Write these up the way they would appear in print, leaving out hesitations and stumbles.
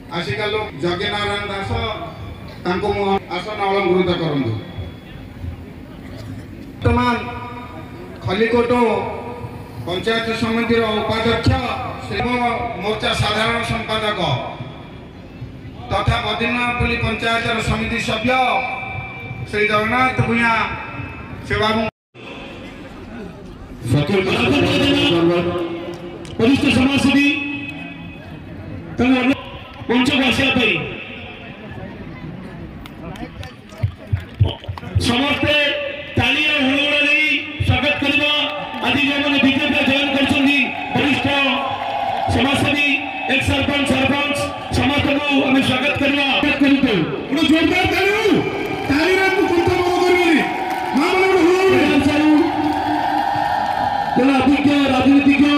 आसिका लोक जगे नारायण दास आसन अलंकृत करंतु। वर्तमान खलिकोट पंचायत समिति उपाध्यक्ष शिव मोर्चा साधारण संपादक तथा बद्रीनाथपल्ली पंचायत समिति सभ्य श्री जगन्नाथ भूया सेवा वरिष्ठ समाजसेवी मंच को आसा समस्ते ताली हुड़गुड़ा नहीं स्वागत करवा आदि जो मैंने बीजेपी जॉइन कर वरिष्ठ समाजसेवी एक सरपंच समस्त को हमें स्वागत करवा जोरदार अभिज्ञ राजनीतिज्ञ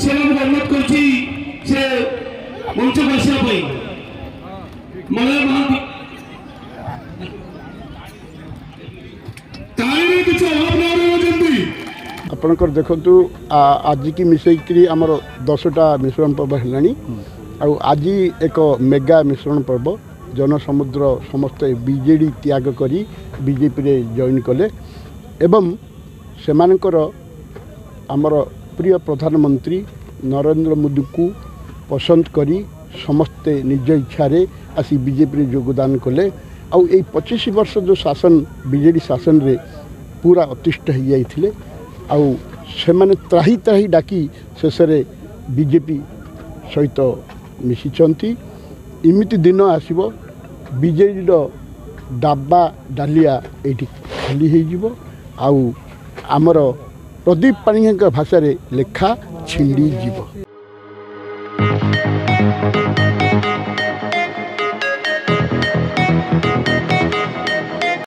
से अनुरोध कर मंच को आसा मलय महांती आपणकर देखु आज की मिसईकरी आमर 10टा मिश्रण पर्व है आज एक मेगा मिश्रण पर्व जनसमुद्र समस्ते बीजेडी त्याग करी बीजेपी रे जॉइन कले एवं सेमानकर आमर प्रिय प्रधानमंत्री नरेंद्र मोदी को पसंद करी समस्ते निज इच्छा आसी बीजेपी रे योगदान कले आउ 25 वर्ष जो शासन बीजेडी शासन रे पूरा अतिष्ठ हो जाइए आउ से त्राही त्राही डाकी शेष बीजेपी सहित मिशिचंती इमिति दिन आसीबो बीजेडी डाबा डालिया एठी खाली हो आउ आमर प्रदीप पाणिग्राही भाषा लेखा छिंडी जीव।